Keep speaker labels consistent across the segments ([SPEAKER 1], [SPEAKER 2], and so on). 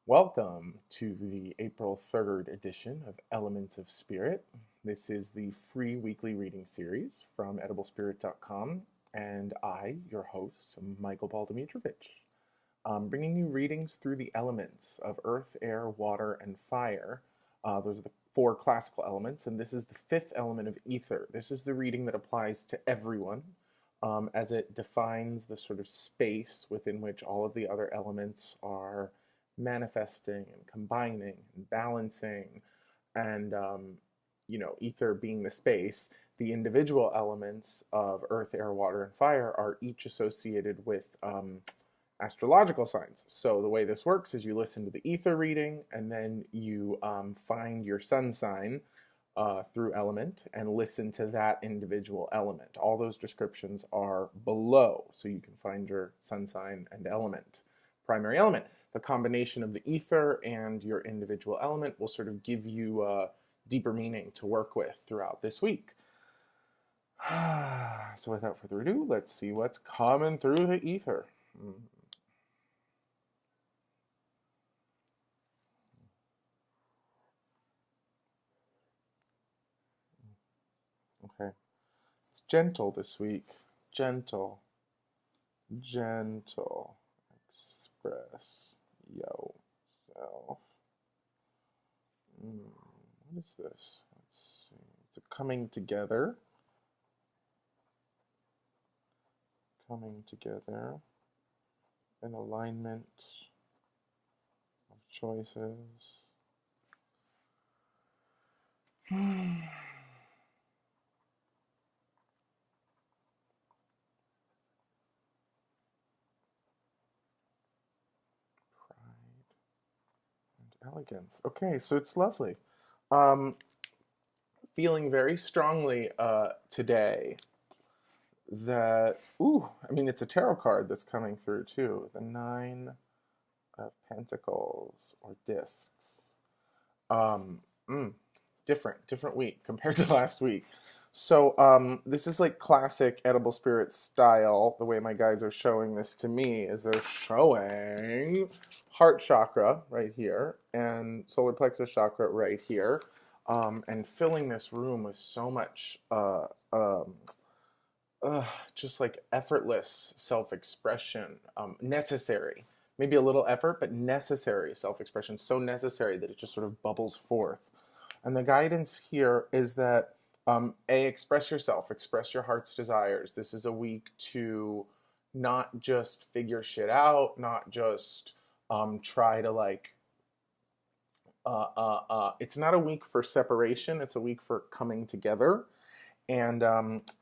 [SPEAKER 1] Welcome to the April 3rd edition of Elements of Spirit. This is the free weekly reading series from ediblespirit.com, and I, your host, Michael Domitrovich, bringing you readings through the elements of earth, air, water, and fire. Those are the four classical elements, and this is the fifth element of ether. This is the reading that applies to everyone, as it defines the sort of space within which all of the other elements are manifesting and combining and balancing, and ether being the space. The individual elements of earth, air, water, and fire are each associated with astrological signs. So the way this works is you listen to the ether reading, and then you find your sun sign through element and listen to that individual element. All those descriptions are below, so you can find your sun sign and element, primary element. The combination of the ether and your individual element will sort of give you a deeper meaning to work with throughout this week. So without further ado, let's see what's coming through the ether. Okay. It's gentle this week. Gentle. Gentle. Express yourself. What is this? Let's see. It's a coming together. Coming together. An alignment of choices. Elegance. Okay, so it's lovely. Um, Feeling very strongly today that, it's a tarot card that's coming through too. The Nine of Pentacles or discs. Um, different week compared to last week. So this is like classic edible spirit style. The way my guides are showing this to me is they're showing heart chakra right here and solar plexus chakra right here, and filling this room with so much just like effortless self-expression, necessary. Maybe a little effort, but necessary self-expression. So necessary that it just sort of bubbles forth. And the guidance here is that express yourself, express your heart's desires. This is a week to not just figure shit out, not just try to it's not a week for separation. It's a week for coming together. And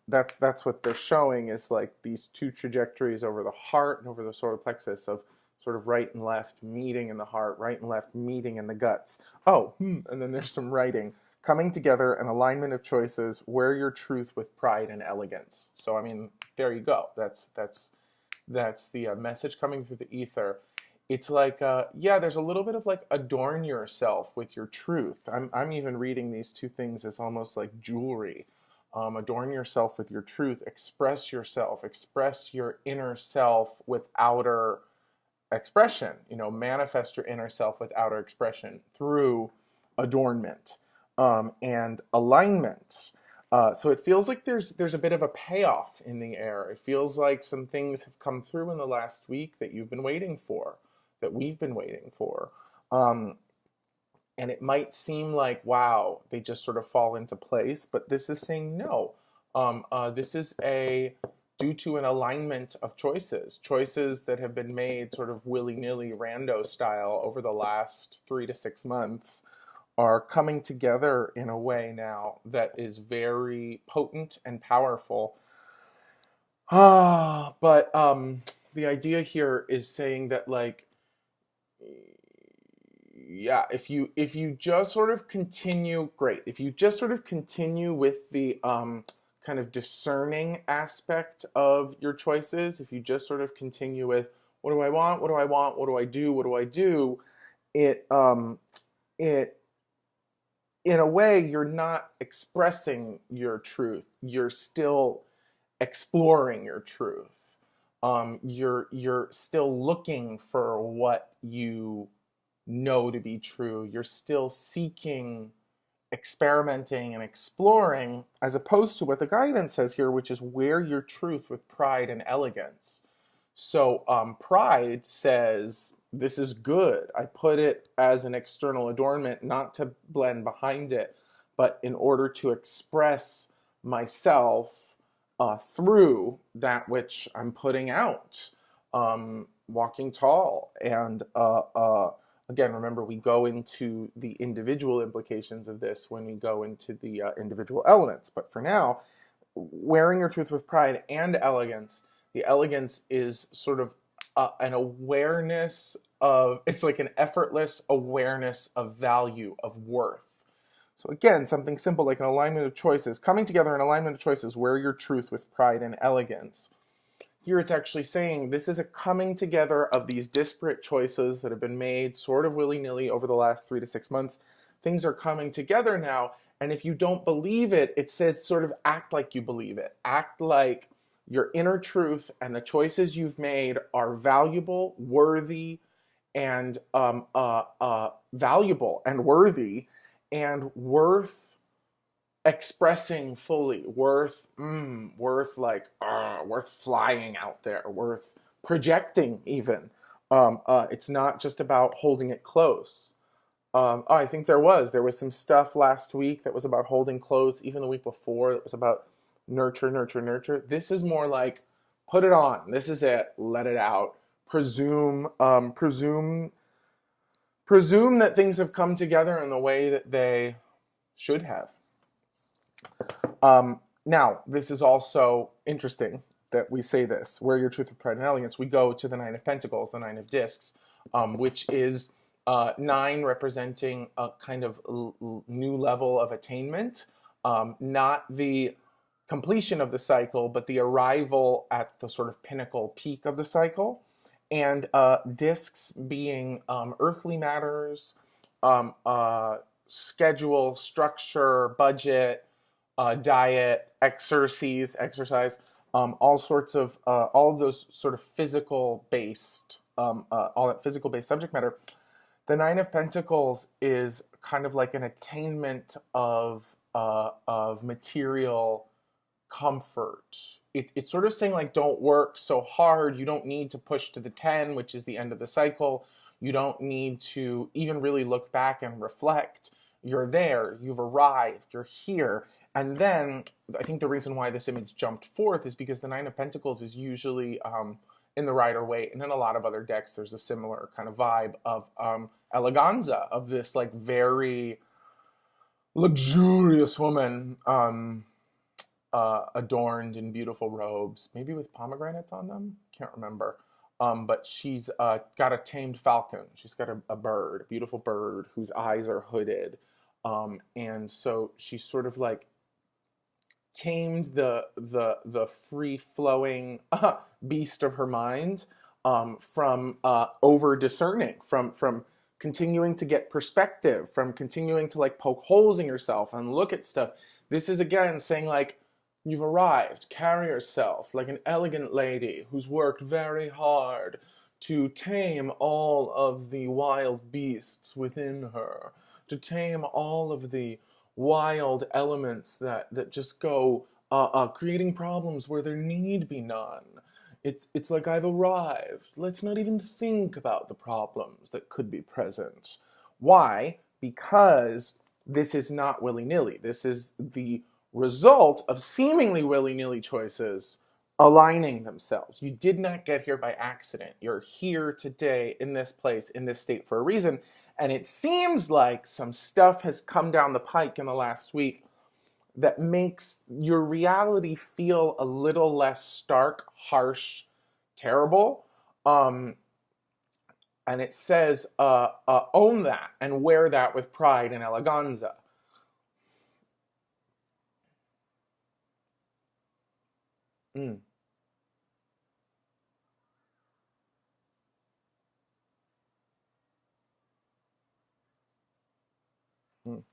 [SPEAKER 1] that's what they're showing is like these two trajectories over the heart and over the solar plexus of sort of right and left meeting in the heart, right and left meeting in the guts. And then there's some writing. Coming together, an alignment of choices, wear your truth with pride and elegance. So, there you go. That's the message coming through the ether. It's like, there's a little bit of like adorn yourself with your truth. I'm even reading these two things as almost like jewelry. Adorn yourself with your truth. Express yourself. Express your inner self with outer expression. Manifest your inner self with outer expression through adornment. And alignment. So it feels like there's a bit of a payoff in the air. It feels like some things have come through in the last week that you've been waiting for, that we've been waiting for. And it might seem like, wow, they just sort of fall into place, but this is saying no. This is due to an alignment of choices that have been made sort of willy-nilly rando style over the last 3 to 6 months are coming together in a way now that is very potent and powerful. But the idea here is saying that if you just sort of continue, great. If you just sort of continue with the kind of discerning aspect of your choices, if you just sort of continue with what do I want, what do I want, what do I do, what do I do, it in a way, you're not expressing your truth. You're still exploring your truth. You're still looking for what you know to be true. You're still seeking, experimenting, and exploring, as opposed to what the guidance says here, which is wear your truth with pride and elegance. So pride says, this is good. I put it as an external adornment, not to blend behind it, but in order to express myself through that which I'm putting out. Walking tall. And again, remember, we go into the individual implications of this when we go into the individual elements. But for now, wearing your truth with pride and elegance. The elegance is sort of an awareness of, it's like an effortless awareness of value, of worth. So again, something simple like an alignment of choices, coming together in alignment of choices, wear your truth with pride and elegance. Here it's actually saying this is a coming together of these disparate choices that have been made sort of willy-nilly over the last 3 to 6 months. Things are coming together now, and if you don't believe it, it says sort of act like you believe it. Act like your inner truth and the choices you've made are valuable, worthy, and valuable and worthy, and worth expressing fully, worth flying out there, worth projecting even. It's not just about holding it close. I think there was some stuff last week that was about holding close, even the week before, that was about nurture, nurture, nurture. This is more like, put it on. This is it. Let it out. Presume that things have come together in the way that they should have. Now, this is also interesting that we say this. Wear your truth with pride and elegance. We go to the Nine of Pentacles, the Nine of Discs, which is 9 representing a kind of new level of attainment. Not the completion of the cycle, but the arrival at the sort of pinnacle peak of the cycle. And discs being earthly matters, schedule, structure, budget, diet, exercise, all of those sort of physical based, all that physical based subject matter. The Nine of Pentacles is kind of like an attainment of material comfort. It's sort of saying, like, don't work so hard. You don't need to push to the 10, which is the end of the cycle. You don't need to even really look back and reflect. You're there. You've arrived. You're here. And then I think the reason why this image jumped forth is because the Nine of Pentacles is usually in the Rider-Waite, and in a lot of other decks there's a similar kind of vibe of eleganza, of this like very luxurious woman adorned in beautiful robes, maybe with pomegranates on them, can't remember. But she's got a tamed falcon. She's got a bird, a beautiful bird whose eyes are hooded. And so she's sort of like tamed the free-flowing beast of her mind from over-discerning, from continuing to get perspective, from continuing to like poke holes in yourself and look at stuff. This is again saying like, you've arrived, carry yourself like an elegant lady who's worked very hard to tame all of the wild beasts within her, to tame all of the wild elements that just go creating problems where there need be none. It's like, I've arrived. Let's not even think about the problems that could be present. Why? Because this is not willy-nilly. This is the result of seemingly willy-nilly choices aligning themselves. You did not get here by accident. You're here today in this place, in this state for a reason. And it seems like some stuff has come down the pike in the last week that makes your reality feel a little less stark, harsh, terrible. And it says, own that and wear that with pride and eleganza. Mm. Mm.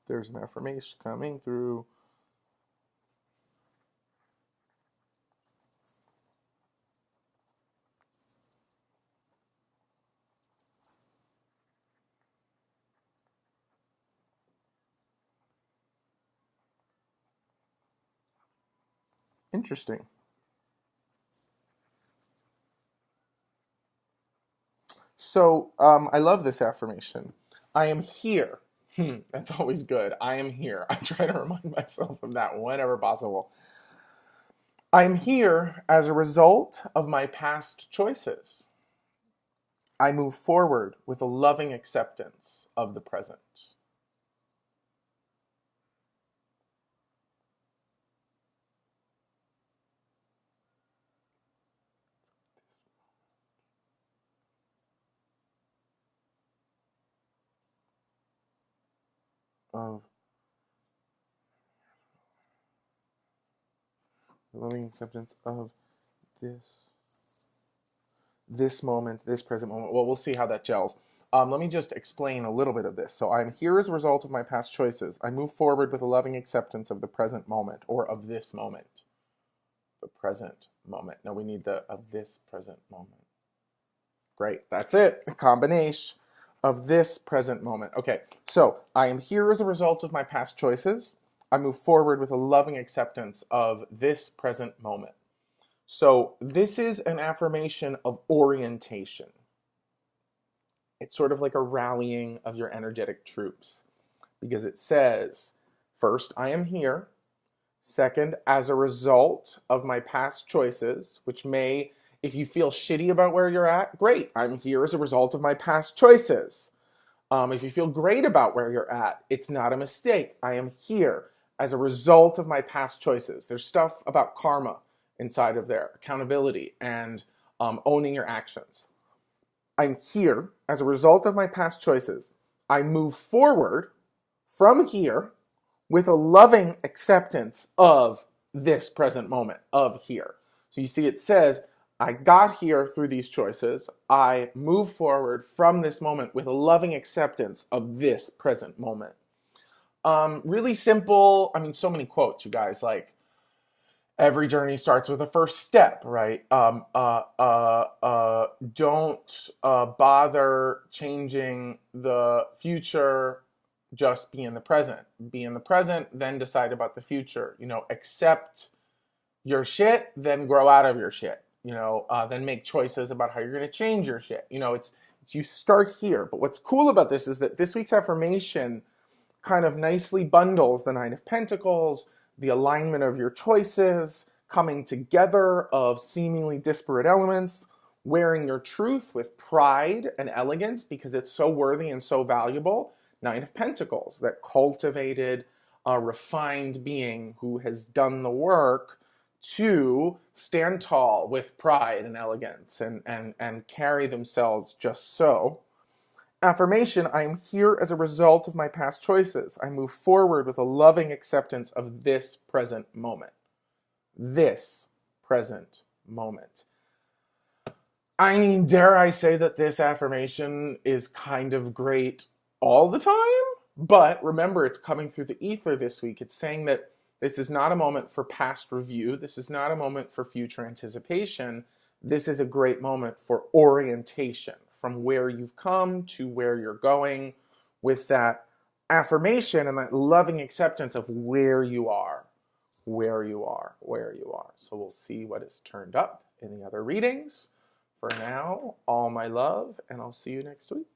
[SPEAKER 1] There's an affirmation coming through. Interesting. So I love this affirmation. I am here. That's always good. I am here. I try to remind myself of that whenever possible. I am here as a result of my past choices. I move forward with a loving acceptance of the present. Of loving acceptance of this this moment, this present moment. Well, we'll see how that gels. Let me just explain a little bit of this. So I'm here as a result of my past choices. I move forward with a loving acceptance of the present moment, or of this moment. The present moment. No, we need the of this present moment. Great, that's it. A combination of this present moment. Okay, so I am here as a result of my past choices. I move forward with a loving acceptance of this present moment. So this is an affirmation of orientation. It's sort of like a rallying of your energetic troops, because it says, first, I am here. Second, as a result of my past choices, which may, if you feel shitty about where you're at, great. I'm here as a result of my past choices. If you feel great about where you're at, it's not a mistake. I am here as a result of my past choices. There's stuff about karma inside of there, accountability, and owning your actions. I'm here as a result of my past choices. I move forward from here with a loving acceptance of this present moment, of here. So you see it says, I got here through these choices. I move forward from this moment with a loving acceptance of this present moment. Really simple. I mean, so many quotes, you guys, like, every journey starts with a first step, right? Don't bother changing the future. Just be in the present. Be in the present, then decide about the future. You know, accept your shit, then grow out of your shit. You know, then make choices about how you're going to change your shit. You know, it's you start here. But what's cool about this is that this week's affirmation kind of nicely bundles the Nine of Pentacles, the alignment of your choices, coming together of seemingly disparate elements, wearing your truth with pride and elegance because it's so worthy and so valuable. Nine of Pentacles, that cultivated, refined being who has done the work to stand tall with pride and elegance and carry themselves just so. Affirmation, I am here as a result of my past choices. I move forward with a loving acceptance of this present moment. This present moment. I mean, dare I say that this affirmation is kind of great all the time? But remember, it's coming through the ether this week. It's saying that this is not a moment for past review. This is not a moment for future anticipation. This is a great moment for orientation from where you've come to where you're going, with that affirmation and that loving acceptance of where you are, where you are, where you are. So we'll see what is turned up in the other readings. For now, all my love, and I'll see you next week.